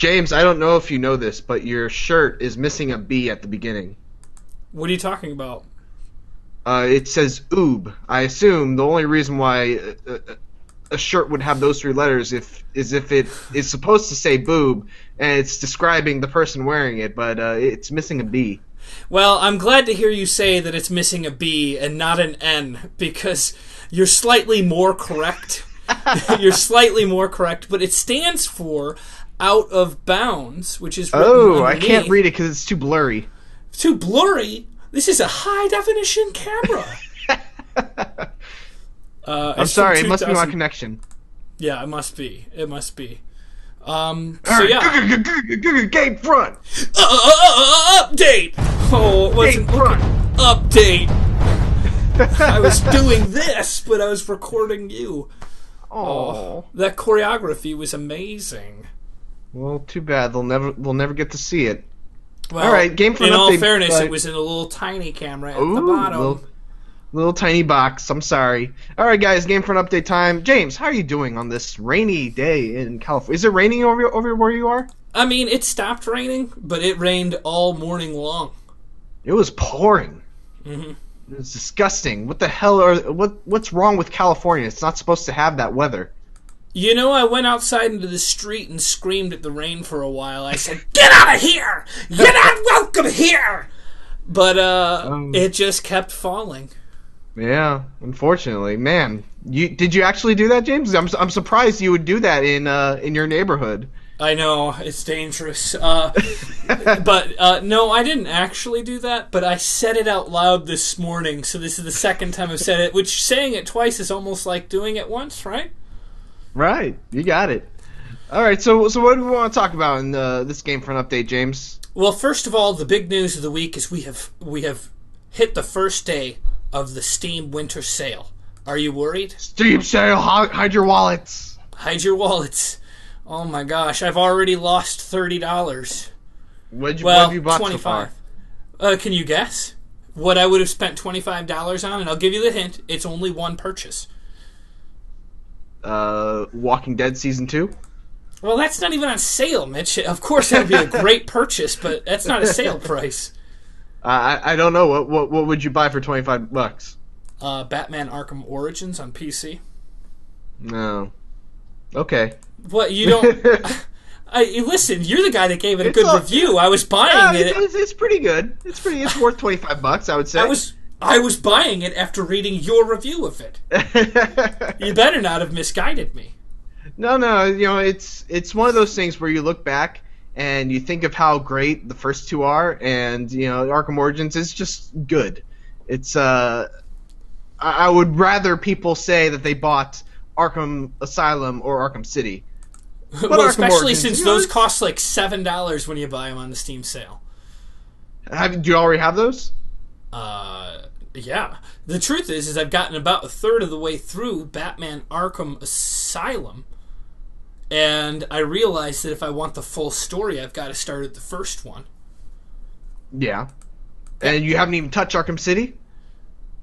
James, I don't know if you know this, but your shirt is missing a B at the beginning. What are you talking about? It says oob. I assume the only reason why a shirt would have those three letters is if it is supposed to say boob and it's describing the person wearing it, but it's missing a B. Well, I'm glad to hear you say that it's missing a B and not an N, because you're slightly more correct. You're slightly more correct, but it stands for out of bounds, which is written underneath. I can't read it because it's too blurry. Too blurry? This is a high-definition camera. I'm sorry, it must be my connection. Yeah, it must be. It must be. So right, yeah. GameFront! Update! Oh, it wasn't GameFront! Update! I was doing this, but I was recording you. Oh, that choreography was amazing. Well, too bad. We'll never get to see it. Well, all right, GameFront. In all update, fairness, it was in a little tiny camera at the bottom. Little tiny box. I'm sorry. All right, guys, GameFront update time. James, how are you doing on this rainy day in California? Is it raining over where you are? I mean, it stopped raining, but it rained all morning long. It was pouring. Mm-hmm. It was disgusting. What the hell what's wrong with California? It's not supposed to have that weather. You know, I went outside into the street and screamed at the rain for a while. I said, "Get out of here! You're not welcome here!" But it just kept falling. Yeah, unfortunately, man. Did you actually do that, James? I'm surprised you would do that in your neighborhood. I know, it's dangerous. But no, I didn't actually do that, but I said it out loud this morning, so this is the second time I've said it, which saying it twice is almost like doing it once, right? Right, you got it. All right, so what do we want to talk about in this GameFront update, James? Well, first of all, the big news of the week is we have hit the first day of the Steam Winter Sale. Are you worried? Steam Sale, hide your wallets. Hide your wallets. Oh my gosh, I've already lost $30. What have you bought 25. so far? Can you guess what I would have spent $25 on? And I'll give you the hint. It's only one purchase. Walking Dead Season 2? Well, that's not even on sale, Mitch. Of course, that would be a great purchase, but that's not a sale price. I don't know. What would you buy for $25? Batman Arkham Origins on PC. No. Okay. What, you don't... listen, you're the guy that gave it a good review. I was buying it. It's pretty good. It's worth $25, I would say. I was buying it after reading your review of it. You better not have misguided me. No. You know, it's one of those things where you look back and you think of how great the first two are, and you know, Arkham Origins is just good. It's I would rather people say that they bought Arkham Asylum or Arkham City. But well, Arkham especially Origins, since those cost like $7 when you buy them on the Steam sale. Do you already have those? Yeah. The truth is I've gotten about a third of the way through Batman Arkham Asylum, and I realized that if I want the full story, I've got to start at the first one. Yeah. And you haven't even touched Arkham City?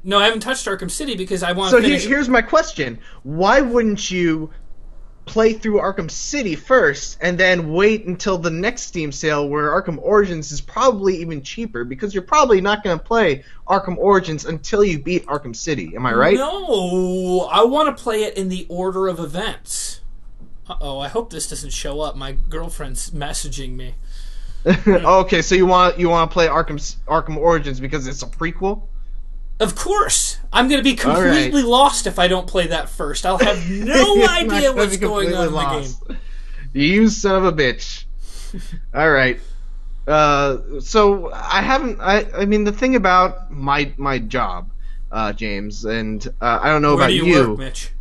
No, I haven't touched Arkham City because I want to finish... So here's my question. Why wouldn't you play through Arkham City first and then wait until the next Steam sale where Arkham Origins is probably even cheaper, because you're probably not going to play Arkham Origins until you beat Arkham City. Am I right? No, I want to play it in the order of events. Uh-oh, I hope this doesn't show up. My girlfriend's messaging me. Okay, so you want to play Arkham Origins because it's a prequel? Of course. I'm going to be completely lost if I don't play that first. I'll have no idea what's going on in the game. You son of a bitch. All right. So I mean, the thing about my job, James, and I don't know about you. Where do you work, Mitch?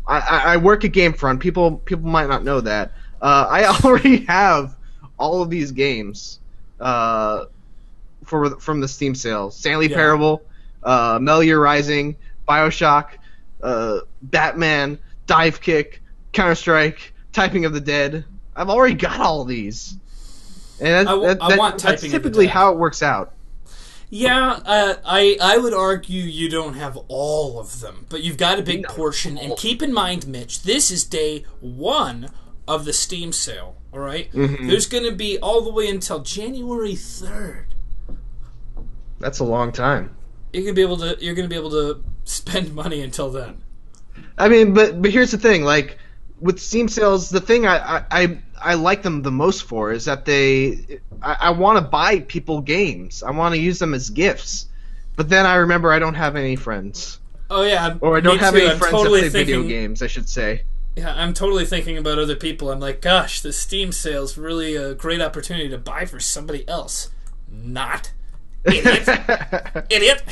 I work at GameFront. People might not know that. I already have all of these games from the Steam sale. Stanley Parable, Metal Gear Rising, BioShock, Batman, Dive Kick, Counter-Strike, Typing of the Dead. I've already got all of these. And that's typically how it works out. Yeah, I would argue you don't have all of them, but you've got a big portion. And keep in mind, Mitch, this is day 1 of the Steam sale. All right? Mm-hmm. There's going to be all the way until January 3rd. That's a long time. You're going to be able to spend money until then. I mean, but here's the thing, like with Steam sales, the thing I like them the most for is that I want to buy people games. I want to use them as gifts. But then I remember I don't have any friends. Oh yeah, or I don't have any I'm friends totally that play thinking, video games, I should say. Yeah, I'm totally thinking about other people. I'm like, gosh, the Steam sale's really a great opportunity to buy for somebody else. Not. Idiot. Idiot.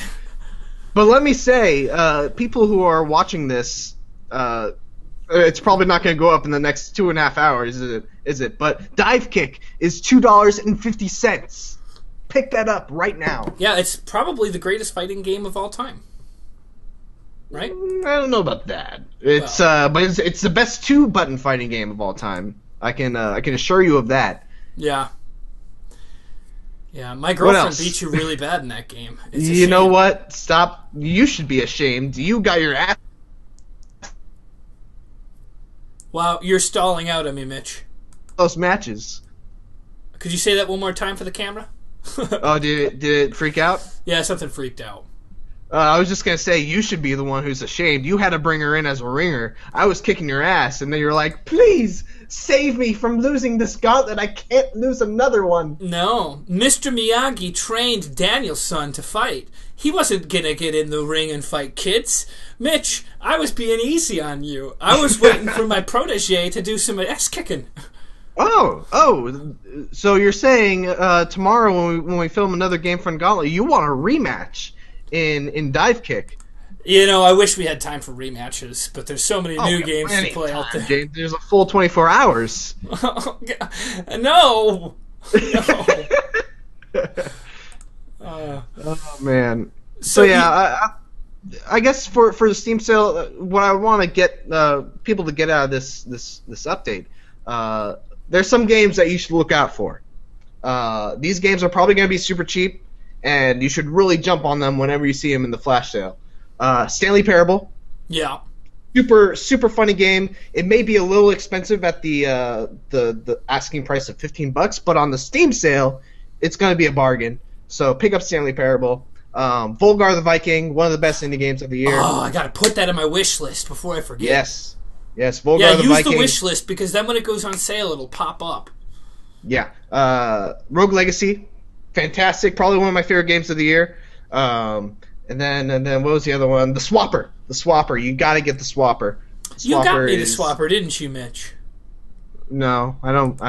But let me say, people who are watching this, it's probably not going to go up in the next 2.5 hours, is it? But Dive Kick is $2.50. Pick that up right now. Yeah, it's probably the greatest fighting game of all time. Right? I don't know about that. But it's the best 2-button fighting game of all time. I can assure you of that. Yeah. Yeah, my girlfriend beat you really bad in that game. You know what? Stop. You should be ashamed. You got your ass. Wow, you're stalling out on me, Mitch. Those matches. Could you say that one more time for the camera? Oh, did it freak out? Yeah, something freaked out. I was just going to say, you should be the one who's ashamed. You had to bring her in as a ringer. I was kicking your ass, and then you're like, please, save me from losing this gauntlet. I can't lose another one. No. Mr. Miyagi trained Daniel's son to fight. He wasn't going to get in the ring and fight kids. Mitch, I was being easy on you. I was waiting for my protege to do some ass-kicking. Oh, so you're saying tomorrow when we film another GameFront Gauntlet, you want a rematch in Dive Kick? You know, I wish we had time for rematches, but there's so many new games to play out there. James, there's a full 24 hours. No! Oh, man. So yeah, I guess for the Steam sale, what I want to get people to get out of this update, there's some games that you should look out for. These games are probably going to be super cheap, and you should really jump on them whenever you see them in the flash sale. Stanley Parable. Yeah. Super funny game. It may be a little expensive at the asking price of $15, but on the Steam sale, it's going to be a bargain. So pick up Stanley Parable. Volgar the Viking, one of the best indie games of the year. Oh, I gotta put that in my wish list before I forget. Yes, Volgar the Viking. Yeah, use the wish list, because then when it goes on sale, it'll pop up. Yeah. Rogue Legacy, fantastic. Probably one of my favorite games of the year. And then what was the other one? The Swapper. You gotta get the Swapper. You got me the Swapper, didn't you, Mitch? No, I don't.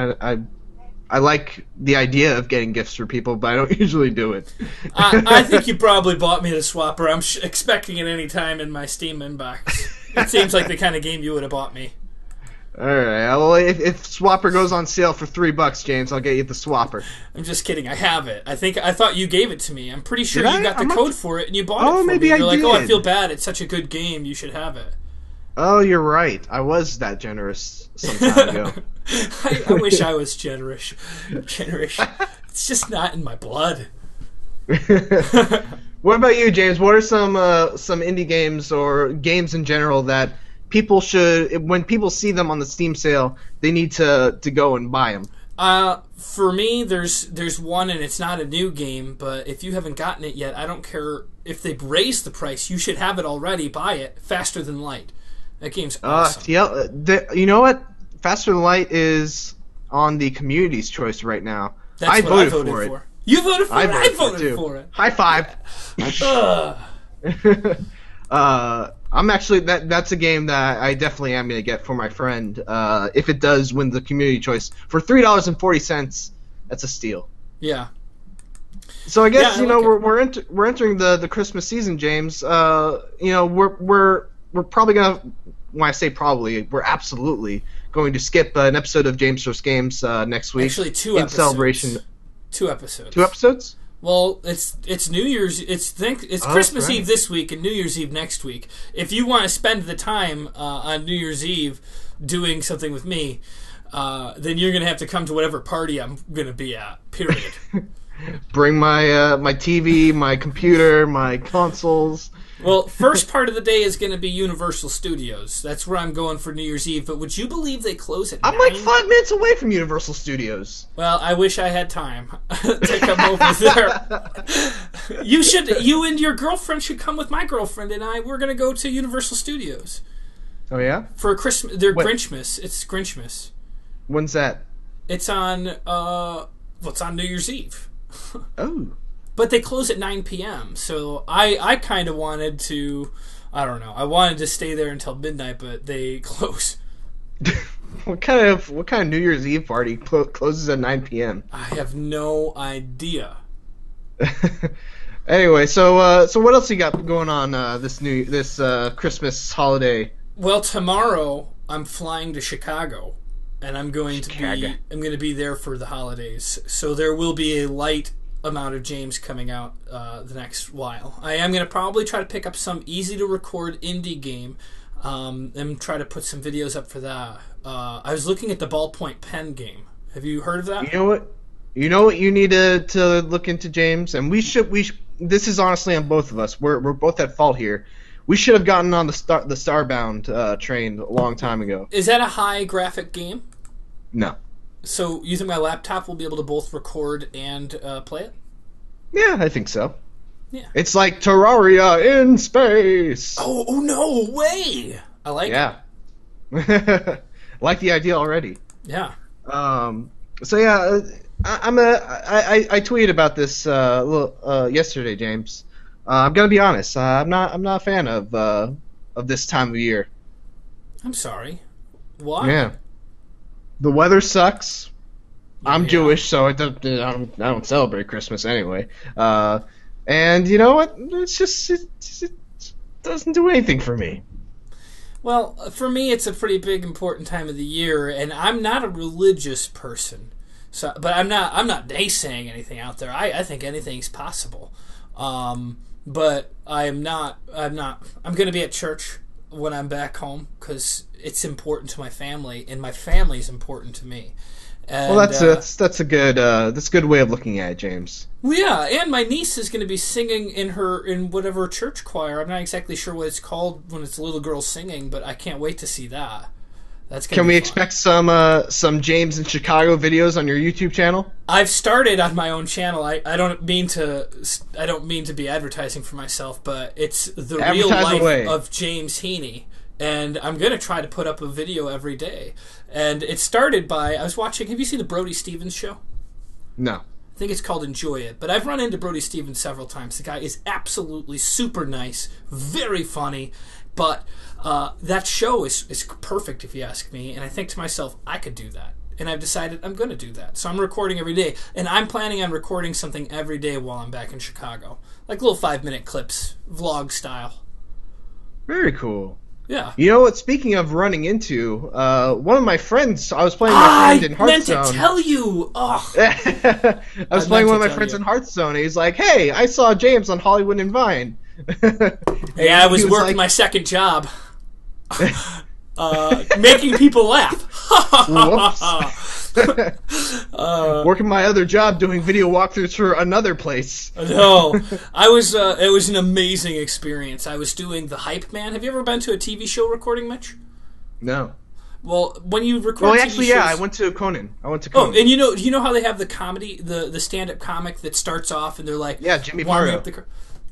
I like the idea of getting gifts for people, but I don't usually do it. I think you probably bought me the Swapper. I'm expecting it any time in my Steam inbox. It seems like the kind of game you would have bought me. All right. Well, if Swapper goes on sale for $3, James, I'll get you the Swapper. I'm just kidding. I have it. I thought you gave it to me. I'm pretty sure you got the code for it and you bought it for maybe me. You're like, did. oh, I feel bad. It's such a good game. You should have it. Oh, you're right. I was that generous some time ago. I wish I was generous. It's just not in my blood. What about you, James? What are some indie games or games in general that people should, when people see them on the Steam sale, they need to go and buy them? For me, there's one, and it's not a new game, but if you haven't gotten it yet, I don't care if they've raised the price. You should have it already. Buy it. Faster Than Light. That game's awesome. You know what? Faster Than Light is on the community's choice right now. That's what I voted for it. You voted for it? I voted for it. High five. I'm actually that's a game that I definitely am going to get for my friend if it does win the community choice for $3.40. That's a steal. Yeah. So I guess we're entering the Christmas season, James. We're probably gonna. When I say probably, we're absolutely going to skip an episode of James Source Games next week. Actually, two in episodes. Celebration. 2 episodes. 2 episodes? Well, it's New Year's. It's Christmas Eve this week and New Year's Eve next week. If you want to spend the time on New Year's Eve doing something with me, then you're gonna have to come to whatever party I'm gonna be at. Period. Bring my TV, my computer, my consoles. Well, first part of the day is going to be Universal Studios. That's where I'm going for New Year's Eve. But would you believe they close at 9? I'm like 5 minutes away from Universal Studios. Well, I wish I had time to come over there. You and your girlfriend should come with my girlfriend and I. We're going to go to Universal Studios. Oh, yeah? For Christmas. They're Grinchmas. It's Grinchmas. When's that? It's on, it's on New Year's Eve. Oh. But they close at 9 p.m., so I kind of wanted to, I don't know, I wanted to stay there until midnight, but they close. What kind of New Year's Eve party closes at 9 p.m.? I have no idea. Anyway, so what else you got going on this Christmas holiday? Well, tomorrow I'm flying to Chicago, and I'm going to be there for the holidays. So there will be a light amount of James coming out the next while. I am going to probably try to pick up some easy to record indie game and try to put some videos up for that. I was looking at the ballpoint pen game. Have you heard of that? You know what you need to look into, James, and we should this is honestly on both of us. We're both at fault here. We should have gotten on the Starbound train a long time ago. Is that a high graphic game? No. So you think my laptop will be able to both record and play it? Yeah, I think so. Yeah. It's like Terraria in space. Oh no way! I like it. Yeah. Like the idea already. Yeah. So yeah, I tweeted about this yesterday, James. I'm gonna be honest. I'm not a fan of this time of year. I'm sorry. Why? Yeah. The weather sucks. I'm Jewish, so I don't celebrate Christmas anyway. And you know what? It doesn't do anything for me. Well, for me, it's a pretty big, important time of the year, and I'm not a religious person. So, but I'm not naysaying anything out there. I think anything's possible. But I'm going to be at church when I'm back home because it's important to my family, and my family's important to me. And, well, that's a good way of looking at it, James. Well, yeah, and my niece is going to be singing in whatever church choir. I'm not exactly sure what it's called when it's a little girl singing, but I can't wait to see that. That's gonna Can we fun. expect some James in Chicago videos on your YouTube channel? I've started on my own channel. I don't mean to be advertising for myself, but it's the real life of James Heaney. And I'm going to try to put up a video every day. And it started by, I was watching, have you seen the Brody Stevens show? No. I think it's called Enjoy It. But I've run into Brody Stevens several times. The guy is absolutely super nice, very funny. But that show is perfect, if you ask me. And I think to myself, I could do that. And I've decided I'm going to do that. So I'm recording every day. And I'm planning on recording something every day while I'm back in Chicago. Like little 5-minute clips, vlog style. Very cool. Yeah. You know what? Speaking of running into, one of my friends, I was playing my friend in Hearthstone. I meant to tell you. Oh. I was playing one of my friends in Hearthstone, and he's like, "Hey, I saw James on Hollywood and Vine." Yeah, I was working my second job, making people laugh. Working my other job doing video walkthroughs for another place. No, I was. It was an amazing experience. I was doing the Hype Man. Have you ever been to a TV show recording, Mitch? No. Well, when you record, well, TV actually, shows, yeah, I went to Conan. Oh, and you know how they have the comedy, the stand-up comic that starts off and they're like, yeah, Jimmy Pardo.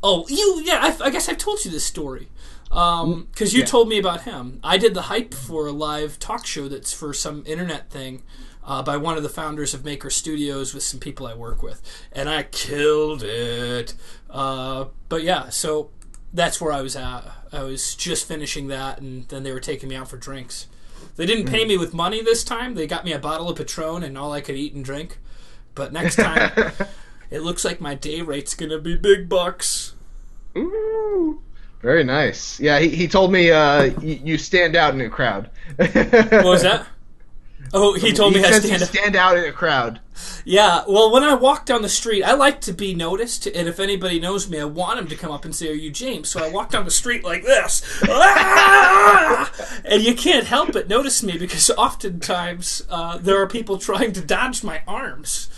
I guess I've told you this story. Because you told me about him. I did the hype for a live talk show that's for some internet thing by one of the founders of Maker Studios with some people I work with. And I killed it. But yeah, so that's where I was at. I was just finishing that, and then they were taking me out for drinks. They didn't pay me with money this time. They got me a bottle of Patron and all I could eat and drink. But next time, it looks like my day rate's going to be big bucks. Ooh. Very nice. Yeah, he told me you stand out in a crowd. What was that? Oh, he told me I stand out in a crowd. Yeah, well, when I walk down the street, I like to be noticed, and if anybody knows me, I want them to come up and say, "Are you James?" So I walk down the street like this. And you can't help but notice me, because oftentimes there are people trying to dodge my arms.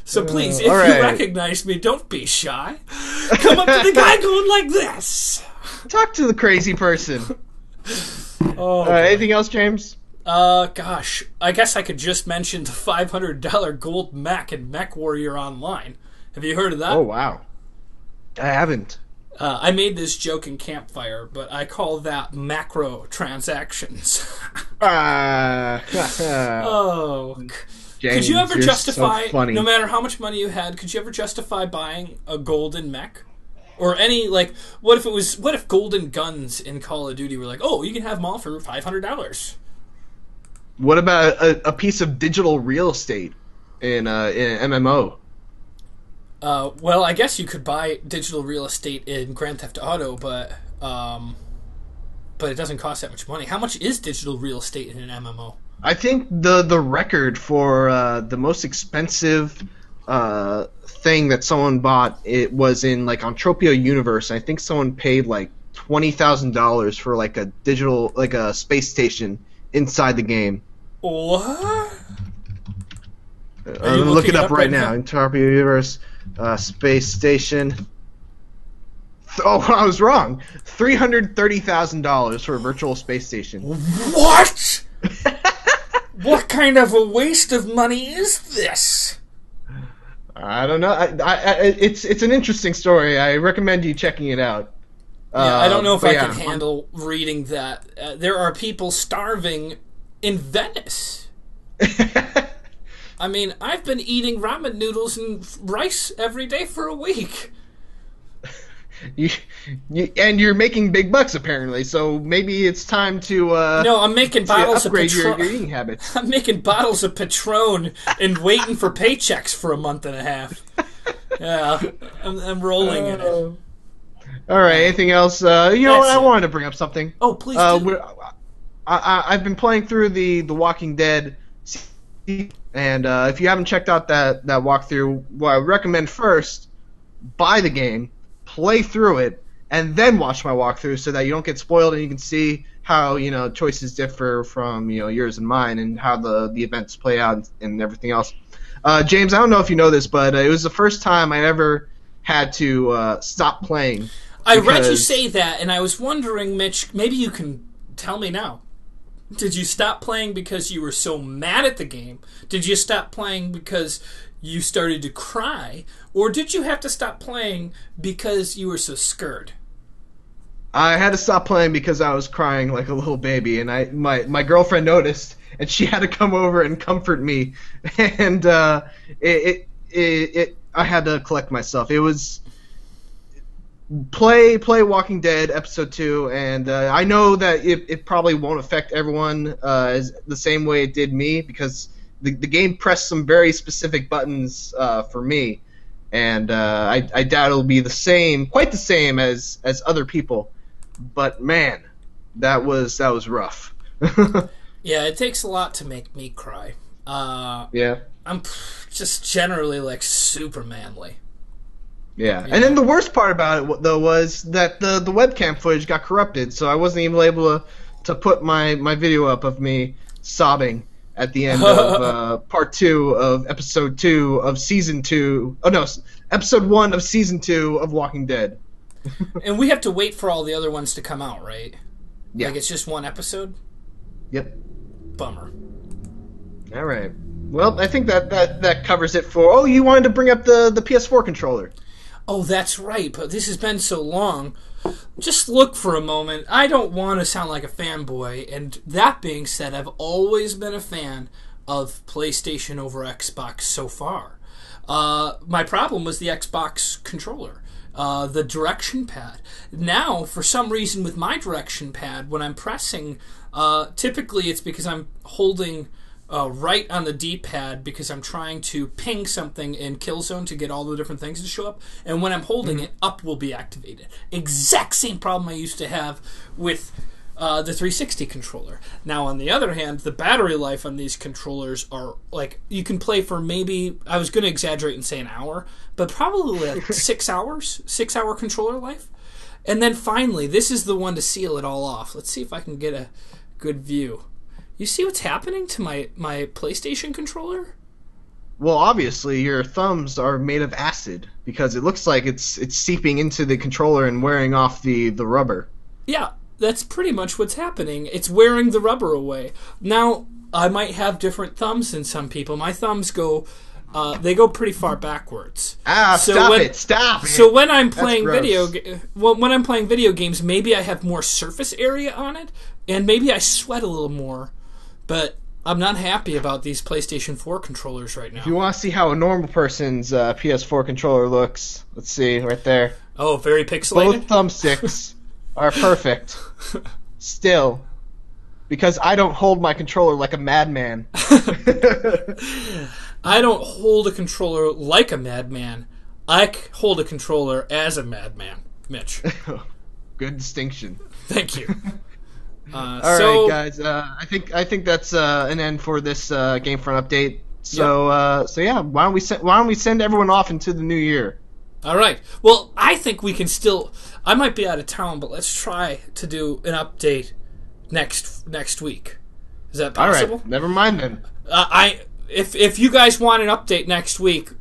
So please, if all you right. recognize me, don't be shy. Come up to the guy going like this. Talk to the crazy person. Oh, anything else, James? Gosh, I guess I could just mention the $500 gold mech in Mech Warrior Online. Have you heard of that? Oh, wow. I haven't. I made this joke in Campfire, but I call that macro transactions. Oh. James, could you ever justify, so funny. no matter how much money you had, could you ever justify buying a golden mech? Or any, like, what if golden guns in Call of Duty were like, oh, you can have them all for $500? What about a piece of digital real estate in an MMO? Well, I guess you could buy digital real estate in Grand Theft Auto, but it doesn't cost that much money. How much is digital real estate in an MMO? I think the record for the most expensive thing that someone bought, it was in like Entropia Universe. I think someone paid like $20,000 for like a digital, like a space station inside the game. What? I'm gonna look it up right now. Entropia Universe, space station. Oh, I was wrong. $330,000 for a virtual space station. What? What kind of a waste of money is this? I don't know. It's an interesting story. I recommend you checking it out. Yeah, I don't know if I can handle reading that. There are people starving in Venice. I mean, I've been eating ramen noodles and rice every day for a week. And you're making big bucks apparently, so maybe it's time to no, I'm making bottles upgrade of Patron. your eating habits. I'm making bottles of Patron and waiting for paychecks for a month and a half. Yeah, I'm rolling in it. All right, anything else? I wanted to bring up something. Oh, please do. I've been playing through the Walking Dead, and if you haven't checked out that walkthrough, what I recommend first, buy the game, play through it, and then watch my walkthrough so that you don't get spoiled and you can see how choices differ from yours and mine and how the events play out and everything else. James, I don't know if you know this, but it was the first time I ever had to stop playing. I read you say that, and I was wondering, Mitch, maybe you can tell me now. Did you stop playing because you were so mad at the game? Did you stop playing because you started to cry? Or did you have to stop playing because you were so scared? I had to stop playing because I was crying like a little baby, and my girlfriend noticed, and she had to come over and comfort me, and I had to collect myself. It was play Walking Dead episode 2, and I know that it probably won't affect everyone as the same way it did me, because the game pressed some very specific buttons for me, and I doubt it'll be quite the same as other people. But man, that was rough. Yeah, it takes a lot to make me cry. Yeah. I'm just generally like super manly. Yeah, and then the worst part about it, though, was that the webcam footage got corrupted, so I wasn't even able to put my video up of me sobbing at the end of part 2 of episode 2 of season 2. Oh no, episode 1 of season 2 of Walking Dead. And we have to wait for all the other ones to come out, right? Yeah. Like it's just one episode? Yep. Bummer. All right. Well, I think that covers it for. Oh, you wanted to bring up the PS4 controller. Oh, that's right, but this has been so long. Just look for a moment. I don't want to sound like a fanboy, and that being said, I've always been a fan of PlayStation over Xbox so far. My problem was the Xbox controller, the direction pad. Now, for some reason with my direction pad, when I'm pressing, typically it's because I'm holding right on the D-pad because I'm trying to ping something in Killzone to get all the different things to show up, and when I'm holding it, up will be activated. Exact same problem I used to have with the 360 controller. Now, on the other hand, the battery life on these controllers are, like, you can play for maybe, I was going to exaggerate and say an hour, but probably like 6 hours, 6-hour controller life. And then finally, this is the one to seal it all off. Let's see if I can get a good view. You see what's happening to my PlayStation controller? Well, obviously your thumbs are made of acid because it looks like it's seeping into the controller and wearing off the rubber. Yeah, that's pretty much what's happening. It's wearing the rubber away. Now, I might have different thumbs than some people. My thumbs go, they go pretty far backwards. Stop it! So when I'm playing gross. when I'm playing video games, maybe I have more surface area on it, and maybe I sweat a little more. But I'm not happy about these PlayStation 4 controllers right now. If you want to see how a normal person's PS4 controller looks, let's see right there. Oh, very pixelated. Both thumbsticks are perfect. Still, because I don't hold my controller like a madman. I don't hold a controller like a madman. I hold a controller as a madman, Mitch. Good distinction. Thank you. All right, guys. I think that's an end for this GameFront update. So yeah, why don't we send everyone off into the new year? All right. Well, I think we can still. I might be out of town, but let's try to do an update next week. Is that possible? All right. Never mind then. If you guys want an update next week,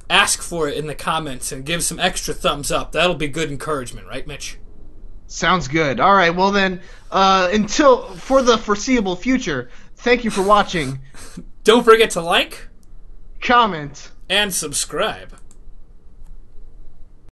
ask for it in the comments and give some extra thumbs up. That'll be good encouragement, right, Mitch? Sounds good. All right. Well then, until for the foreseeable future, thank you for watching. Don't forget to like, comment, and subscribe.